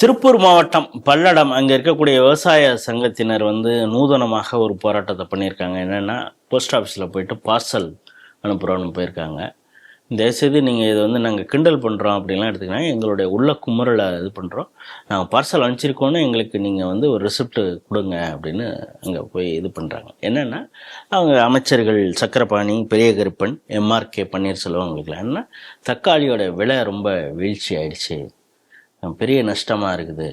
திருப்பூர் மாவட்டம் பல்லடம் அங்கே இருக்கக்கூடிய விவசாய சங்கத்தினர் நூதனமாக ஒரு போராட்டத்தை பண்ணியிருக்காங்க. என்னென்னா, போஸ்ட் ஆஃபீஸில் போயிட்டு பார்சல் அனுப்புகிறோன்னு போயிருக்காங்க. தயவுசெய்து நீங்கள் இதை நாங்கள் கிண்டல் பண்ணுறோம் அப்படின்லாம் எடுத்துக்கினா எங்களுடைய உள்ள குமுறலை இது பண்ணுறோம், நாங்கள் பார்சல் அனுப்பிச்சிருக்கோன்னு எங்களுக்கு நீங்கள் ஒரு ரிசிப்ட் கொடுங்க அப்படின்னு அங்கே போய் இது பண்ணுறாங்க. என்னென்னா, அவங்க அமைச்சர்கள் சக்கரபாணி, பெரிய கருப்பன், எம்ஆர்கே பன்னீர்செல்வம் அவங்களுக்குலாம் என்னென்னா, தக்காளியோட விலை ரொம்ப வீழ்ச்சி ஆயிடுச்சு, பெரிய நஷ்டமாக இருக்குது,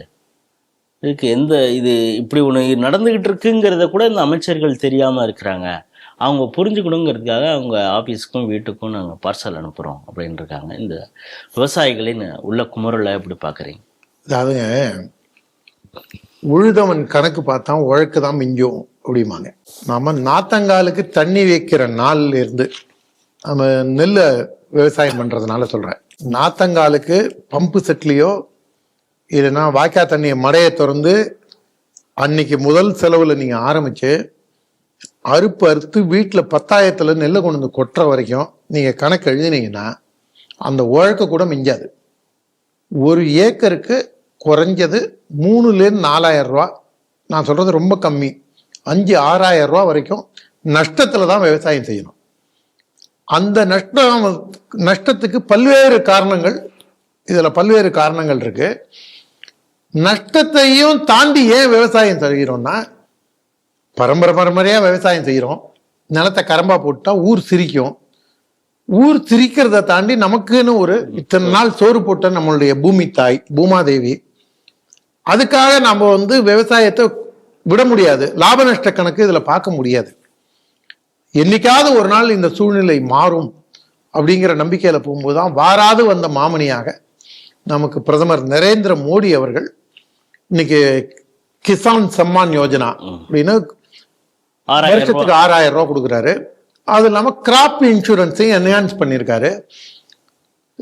இதுக்கு இது இப்படி ஒன்று நடந்துக்கிட்டு இருக்குங்கிறத கூட இந்த அமைச்சர்கள் தெரியாமல் இருக்கிறாங்க, அவங்க புரிஞ்சுக்கணுங்கிறதுக்காக அவங்க ஆஃபீஸுக்கும் வீட்டுக்கும் நாங்கள் பார்சல் அனுப்புகிறோம் அப்படின்னு இருக்காங்க. இந்த விவசாயிகளின் உள்ள குமுறலை எப்படி பார்க்குறீங்க? அதாவதுங்க, உழுதவன் கணக்கு பார்த்தா உழைக்கு தான் மிஞ்சும் அப்படிம்பாங்க. நம்ம நாத்தங்காலுக்கு தண்ணி வைக்கிற நாள்ல இருந்து நம்ம நெல்லை விவசாயம் பண்ணுறதுனால சொல்கிறேன், நாத்தங்காலுக்கு பம்பு செட்லேயோ இல்லைன்னா வாய்க்கா தண்ணியை மடையை திறந்து அன்னைக்கு முதல் செலவில் நீங்கள் ஆரம்பித்து அறுப்பு அறுத்து வீட்டில் 10,000 நெல்லை கொண்டு வந்து கொட்டுற வரைக்கும் நீங்கள் கணக்கு எழுதினீங்கன்னா அந்த உழைக்க கூட மிஞ்சாது. ஒரு ஏக்கருக்கு குறைஞ்சது 3,000-4,000 ரூபா, நான் சொல்கிறது ரொம்ப கம்மி, 5,000-6,000 ரூபா வரைக்கும் நஷ்டத்தில் தான் விவசாயம் செய்யணும். அந்த நஷ்டத்துக்கு பல்வேறு காரணங்கள், இதில் பல்வேறு காரணங்கள் இருக்கு. நஷ்டத்தையும் தாண்டி ஏன் விவசாயம் செய்கிறோம்னா, பரம்பரையாக விவசாயம் செய்கிறோம், நிலத்தை கரம்பா போட்டா ஊர் சிரிக்கும். ஊர் சிரிக்கிறத தாண்டி நமக்குன்னு ஒரு இத்தனை நாள் சோறு போட்ட நம்மளுடைய பூமி தாய் பூமாதேவி, அதுக்காக நம்ம விவசாயத்தை விட முடியாது. லாப நஷ்ட கணக்கு இதில் பார்க்க முடியாது. என்னைக்காவது ஒரு நாள் இந்த சூழ்நிலை மாறும் அப்படிங்கிற நம்பிக்கையில போகும்போது தான் வாராது வந்த மாமணியாக நமக்கு பிரதமர் நரேந்திர மோடி அவர்கள் இன்னைக்கு கிசான் சம்மான் யோஜனா அப்படின்னு வருஷத்துக்கு 6,000 ரூபா கொடுக்குறாரு. அது இல்லாமல் கிராப் இன்சூரன்ஸையும் என்ஹான்ஸ் பண்ணியிருக்காரு.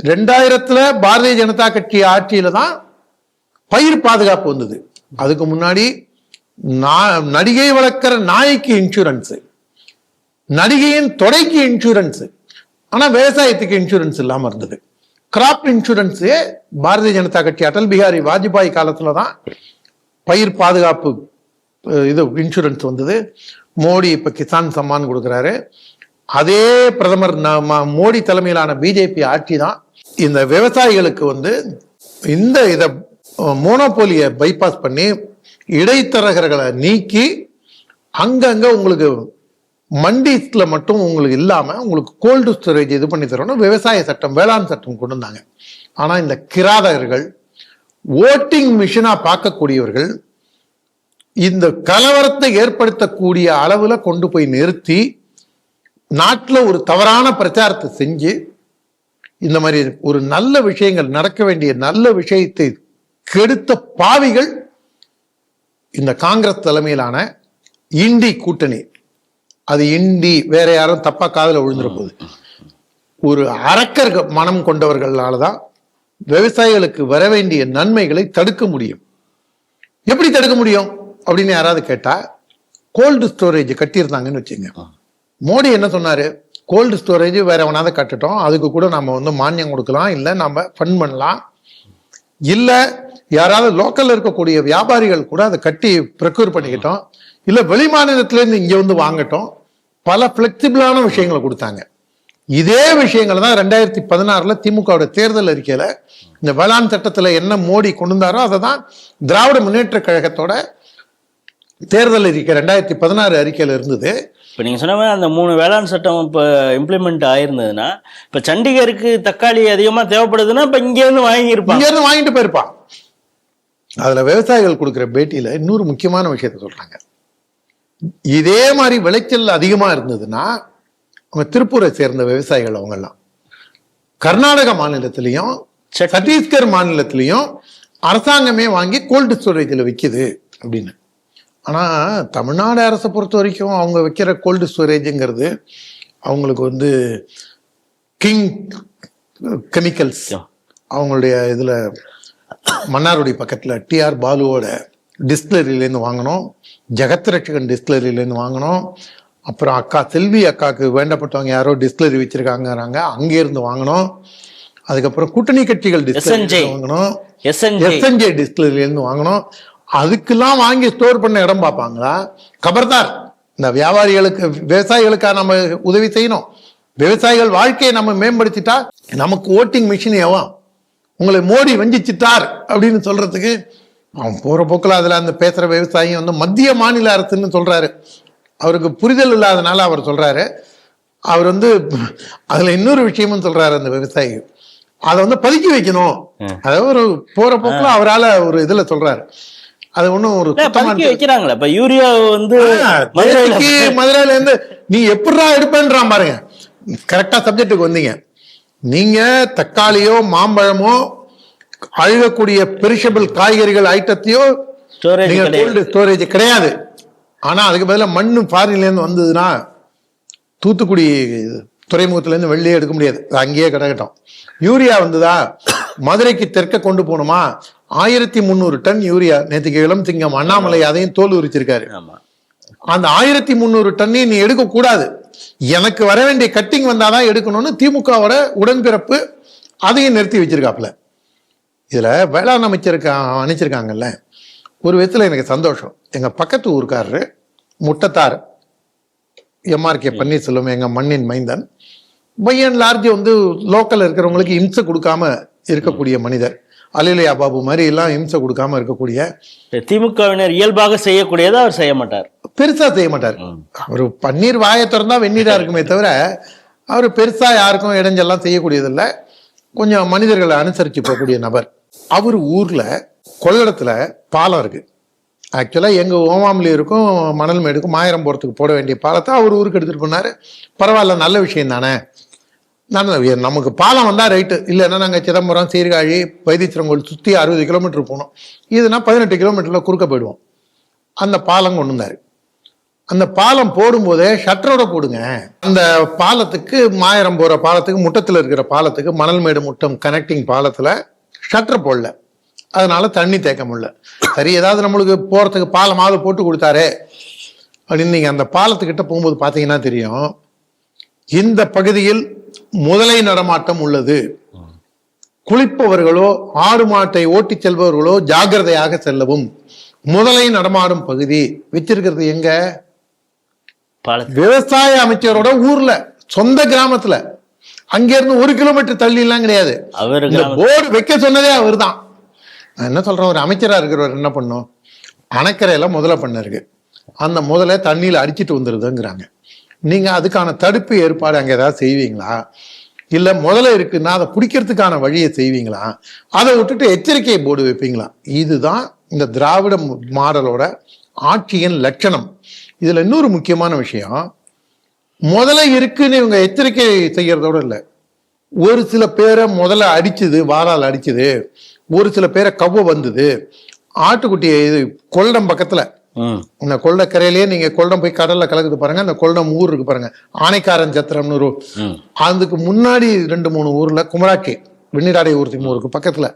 2000 பாரதிய ஜனதா கட்சி ஆட்சியில தான் பயிர் பாதுகாப்பு வந்தது. அதுக்கு முன்னாடி நடிகை வளர்க்கிற நாய்க்கு இன்சூரன்ஸ், நடிகையின் தொடைக்கு இன்சூரன்ஸ், ஆனா விவசாயத்துக்கு இன்சூரன்ஸ் இல்லாம இருந்தது. கிராப் இன்சூரன்ஸ் பாரதிய ஜனதா கட்சி அடல் பிகாரி வாஜ்பாய் காலத்துல தான் பயிர் பாதுகாப்பு இன்சூரன்ஸ் வந்தது. மோடி இப்ப கிசான் சம்மான் கொடுக்குறாரு. அதே பிரதமர் மோடி தலைமையிலான பிஜேபி ஆட்சி தான் இந்த விவசாயிகளுக்கு இதை மோனோபோலியை பைபாஸ் பண்ணி இடைத்தரகர்களை நீக்கி அங்கங்க உங்களுக்கு மண்டிஸ்ல மட்டும் உங்களுக்கு இல்லாம உங்களுக்கு கோல்டு ஸ்டோரேஜ் இது பண்ணி தரணும் விவசாய சட்டம், வேளாண் சட்டம் கொண்டு வந்தாங்க. ஆனா இந்த கிராதகர்கள், ஓட்டிங் மிஷினா பார்க்கக்கூடியவர்கள் இந்த கலவரத்தை ஏற்படுத்தக்கூடிய அளவுல கொண்டு போய் நிறுத்தி நாட்டில் ஒரு தவறான பிரச்சாரத்தை செஞ்சு இந்த மாதிரி ஒரு நல்ல விஷயங்கள் நடக்க வேண்டிய நல்ல விஷயத்தை கெடுத்த பாவிகள் இந்த காங்கிரஸ் தலைமையிலான இண்டி கூட்டணி. அது இண்டி வேற யாரும் தப்பா காதுல விழுந்துற போகுது. ஒரு அரக்கர் மனம் கொண்டவர்களாலதான் விவசாயிகளுக்கு வர வேண்டிய நன்மைகளை தடுக்க முடியும். எப்படி தடுக்க முடியும் அப்படின்னு யாராவது கேட்டா, கோல்டு ஸ்டோரேஜ் கட்டியிருந்தாங்கன்னு வச்சுங்க. மோடி என்ன சொன்னாரு, கோல்டு ஸ்டோரேஜ் வேற எவனாவது கட்டட்டும், அதுக்கு கூட நம்ம மானியம் கொடுக்கலாம், இல்லை நம்ம ஃபண்ட் பண்ணலாம், இல்லை யாராவது லோக்கல்ல இருக்கக்கூடிய வியாபாரிகள் கூட அதை கட்டி ப்ரொக்யூர் பண்ணிக்கிட்டோம், இல்லை வெளி மாநிலத்திலேருந்து இங்க வாங்கட்டும், பல பிளெக்சிபிளான விஷயங்களை கொடுத்தாங்க. இதே விஷயங்கள் தான் 2016 திமுகவோட தேர்தல் அறிக்கையில இந்த வேளாண் சட்டத்துல என்ன மோடி கொண்டு வந்தாரோ அதை தான் திராவிட முன்னேற்ற கழகத்தோட தேர்தல் அறிக்கை 2016 அறிக்கையில இருந்தது. இப்போ நீங்கள் சொன்ன மாதிரி அந்த 3 வேளாண் சட்டம் இப்போ இம்ப்ளிமெண்ட் ஆயிருந்ததுன்னா, இப்போ சண்டிகருக்கு தக்காளி அதிகமாக தேவைப்படுதுன்னா இப்போ இங்கேருந்து வாங்கிட்டு போயிருப்பான். அதுல விவசாயிகள் கொடுக்குற பேட்டியில இன்னொரு முக்கியமான விஷயத்த சொல்றாங்க. இதே மாதிரி விளைச்சல் அதிகமா இருந்ததுன்னா அவங்க திருப்பூரை சேர்ந்த விவசாயிகள் அவங்கெல்லாம் கர்நாடக மாநிலத்திலையும் சத்தீஸ்கர் மாநிலத்திலையும் அரசாங்கமே வாங்கி கோல்டு ஸ்டோரேஜில் விற்கிது அப்படின்னு. ஆனா தமிழ்நாடு அரசை பொறுத்த வரைக்கும் அவங்க வைக்கிற கோல்டு ஸ்டோரேஜுங்கிறது அவங்களுக்கு கிங் கெமிக்கல்ஸ், அவங்களுடைய இதுல மன்னாருடைய பக்கத்துல டிஆர் பாலுவோட டிஸ்டிலரியிலேருந்து வாங்கணும், ஜெகத் ரட்சகன் டிஸ்டிலரியிலேருந்து வாங்கணும், அப்புறம் அக்கா செல்வி அக்காவுக்கு வேண்டப்பட்டவங்க யாரோ டிஸ்டிலரி வச்சிருக்காங்கிறாங்க, அங்கே இருந்து வாங்கணும், அதுக்கப்புறம் கூட்டணி கட்சிகள் டிஸ்டிலரி வாங்கணும், எஸ்என்ஜே டிஸ்டிலரியில இருந்து வாங்கணும். அதுக்கெல்லாம் வாங்கி ஸ்டோர் பண்ண இடம் பார்ப்பாங்களா? கபர்தார். இந்த வியாபாரிகளுக்கு விவசாயிகளுக்காக நம்ம உதவி செய்யணும். விவசாயிகள் வாழ்க்கையை நம்ம மேம்படுத்திட்டா நமக்கு ஓட்டிங் மிஷின் எவன் உங்களை மோடி வஞ்சிச்சிட்டார் அப்படின்னு சொல்றதுக்கு அவன் போற போக்கில் அதுல அந்த பேசுற விவசாயி வந்து மத்திய மாநில அரசுன்னு சொல்றாரு. அவருக்கு புரிதல் இல்லாதனால அவர் சொல்றாரு. அவர் வந்து அதுல இன்னொரு விஷயமும் சொல்றாரு. அந்த விவசாயி அதை வந்து பதுக்கி வைக்கணும். அதாவது ஒரு போற போக்குல அவரால் ஒரு இதுல சொல்றாரு. அது ஒண்ணும் ஒரு வைக்கிறாங்களா? இப்ப யூரியா வந்து மதுரையில இருந்து நீ எப்படா எடுப்பேன்றான் பாருங்க. கரெக்டா சப்ஜெக்டுக்கு வந்தீங்க. நீங்க தக்காளியோ மாம்பழமோ அழுகக்கூடிய பெரிஷபிள் காய்கறிகள் ஐட்டத்தையோ ஸ்டோரேஜ் கிடையாது. ஆனா அதுக்கு பதிலாக மண்ணு ஃபாரின்ல இருந்து வந்ததுன்னா தூத்துக்குடி துறைமுகத்துல இருந்து வெளியே எடுக்க முடியாது, அங்கேயே கிடக்கட்டும். யூரியா வந்ததா மதுரைக்கு தெற்க கொண்டு போகணுமா 1300 டன் யூரியா. நேற்றுக்கு இளம் சிங்கம் அண்ணாமலை அதையும் தோல் உரிச்சிருக்காரு. அந்த 1300 டன்னையும் நீ எடுக்க கூடாது, எனக்கு வர வேண்டிய கட்டிங் வந்தாதான் எடுக்கணும்னு திமுகவோட உடன்பிறப்பு அதையும் நிறுத்தி வச்சிருக்காப்புல. இதுல வேளாண் அமைச்சிருக்காங்கல்ல, ஒரு விதத்துல எனக்கு சந்தோஷம். எங்க பக்கத்து ஊருக்காரரு முட்டத்தார் எம்ஆர்கே பன்னீர்செல்வம், எங்க மண்ணின் மைந்தன், பை அண்ட் லார்ஜ் வந்து லோக்கல்ல இருக்கிறவங்களுக்கு இம்சை கொடுக்காம இருக்கக்கூடிய மனிதர். அலிலியா பாபு மாதிரி எல்லாம் இம்சை கொடுக்காம இருக்கக்கூடிய, திமுகவினர் இயல்பாக செய்யக்கூடியதை அவர் செய்ய மாட்டார், பெருசா செய்ய மாட்டார். அவரு பன்னீர் வாயை திறந்தா வெந்நீரா இருக்குமே தவிர அவரு பெருசா யாருக்கும் இடைஞ்செல்லாம் செய்யக்கூடியதில்லை. கொஞ்சம் மனிதர்களை அனுசரிச்சு போகக்கூடிய நபர். அவர் ஊர்ல கொள்ளடத்துல பாலம் இருக்கு. ஆக்சுவலா எங்க ஓமாமலி இருக்கும் மணல் மேடுக்கும் மாயிரம் போறதுக்கு போட வேண்டிய பாலத்தை அவர் ஊருக்கு எடுத்துட்டு போனாரு. பரவாயில்ல, நல்ல விஷயம் தானே. நமக்கு பாலம் வந்தா ரைட்டு, இல்லைன்னா நாங்க சிதம்பரம் சீர்காழி வைத்தீஸ்வரங்கோயில் சுத்தி 60 கிலோமீட்டர் போனோம். இதுனா 18 கிலோமீட்டர்ல குறுக்க போயிடுவோம். அந்த பாலம் கொண்டு வந்தாரு. அந்த பாலம் போடும்போதே ஷட்டரோட போடுங்க. அந்த பாலத்துக்கு மாயிரம் போற பாலத்துக்கு முட்டத்துல இருக்கிற பாலத்துக்கு மணல்மேடு முட்டம் கனெக்டிங் பாலத்துல ஷட்டர் போடல, அதனால தண்ணி தேக்க முடியல. சரி, ஏதாவது நம்மளுக்கு போறதுக்கு பாலமாவது போட்டு கொடுத்தாரே அப்படின்னு நீங்க அந்த பாலத்துக்கிட்ட போகும்போது பாத்தீங்கன்னா தெரியும், இந்த பகுதியில் முதலை நடமாட்டம் உள்ளது. குளிப்பவர்களோ ஆடு மாட்டை ஓட்டி செல்பவர்களோ ஜாகிரதையாக செல்லவும். முதலை நடமாடும் பகுதி வச்சிருக்கிறது எங்க? விவசாய அமைச்சரோட ஊர்ல, சொந்த கிராமத்துல. அங்க இருந்து 1 கிலோமீட்டர் தள்ளி எல்லாம் கிடையாது. போர்டு வைக்க சொன்னதே அவர் தான். நான் என்ன சொல்றேன், ஒரு அமைச்சரா இருக்கிறவர் என்ன பண்ணும், அணைக்கரையில முதல பண்ண இருக்கு, அந்த முதல்ல தண்ணியில அடிச்சிட்டு வந்துருதுங்கிறாங்க. நீங்க அதுக்கான தடுப்பு ஏற்பாடு அங்க ஏதாவது செய்வீங்களா? இல்ல முதல்ல இருக்குன்னா அதை பிடிக்கிறதுக்கான வழியை செய்வீங்களா? அதை விட்டுட்டு எச்சரிக்கை போர்டு வைப்பீங்களா? இதுதான் இந்த திராவிட மாடலோட ஆட்சியின் லட்சணம். இதுல இன்னொரு முக்கியமான விஷயம், முதல்ல இருக்குன்னு இவங்க எச்சரிக்கை செய்யறதோட இல்லை, ஒரு சில பேரை முதல்ல அடிச்சுது, வாரால் அடிச்சுது, ஒரு சில பேரை கவ்வ வந்தது. ஆட்டுக்குட்டியை இது கொள்ளிடம் பக்கத்துல, இந்த கொள்ளக்கரையிலேயே நீங்க கொள்ளிடம் போய் கடல்ல கலக்குது பாருங்க, அந்த கொள்ளிடம் ஊர் இருக்கு பாருங்க, ஆனைக்காரன் சத்திரம்னு ஒரு, அதுக்கு முன்னாடி 2-3 ஊர்ல குமராக்கி வெண்ணிராடை ஊருக்கு பக்கத்துல,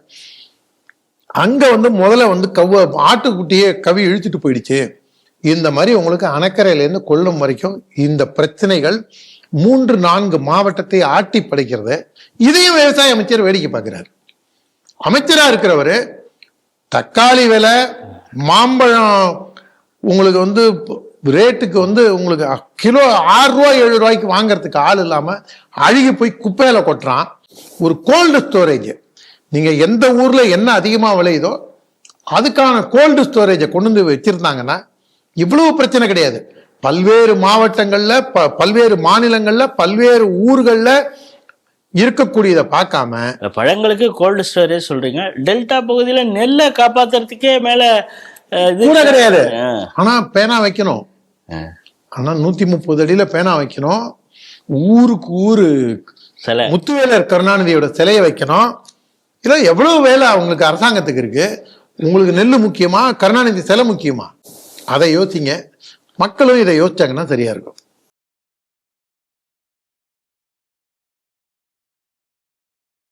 அங்க வந்து முதல்ல வந்து ஆட்டுக்குட்டியே கவி இழுத்துட்டு போயிடுச்சு. இந்த மாதிரி உங்களுக்கு அணைக்கரையிலேருந்து கொள்ளும் வரைக்கும் இந்த பிரச்சனைகள் 3-4 மாவட்டத்தை ஆட்டி படைக்கிறது. இதையும் விவசாய அமைச்சர் வேடிக்கை பார்க்கிறார். அமைச்சரா இருக்கிறவரு தக்காளி விலை, மாம்பழம் உங்களுக்கு வந்து ரேட்டுக்கு வந்து உங்களுக்கு கிலோ 6 ரூபாய் 7 ரூபாய்க்கு வாங்கறதுக்கு ஆள் இல்லாம அழுகி போய் குப்பையில கொட்டுறான். ஒரு கோல்டு ஸ்டோரேஜ், நீங்க எந்த ஊர்ல என்ன அதிகமா விளையுதோ அதுக்கான கோல்டு ஸ்டோரேஜை கொண்டு வந்து வச்சிருந்தாங்கன்னா இவ்வளவு பிரச்சனை கிடையாது. பல்வேறு மாவட்டங்கள்ல, பல்வேறு மாநிலங்கள்ல, பல்வேறு ஊர்கள்ல இருக்கக்கூடியதை பார்க்காம பழங்களுக்கு கோல்டு ஸ்டோரேஜ் சொல்றீங்க. டெல்டா பகுதியில நெல்லை காப்பாத்துறதுக்கே மேல கூட கிடையாது. ஆனா பேனா வைக்கணும், ஆனா 130 அடியில பேனா வைக்கணும். ஊருக்கு ஊரு முத்துவேலர் கருணாநிதியோட சிலையை வைக்கணும். இல்ல எவ்வளவு வேலை அவங்களுக்கு அரசாங்கத்துக்கு இருக்கு. உங்களுக்கு நெல்லு முக்கியமா, கருணாநிதி சிலை முக்கியமா? அதை யோசிங்க. மக்களும் இதை யோசிச்சாங்கன்னா சரியா இருக்கும்.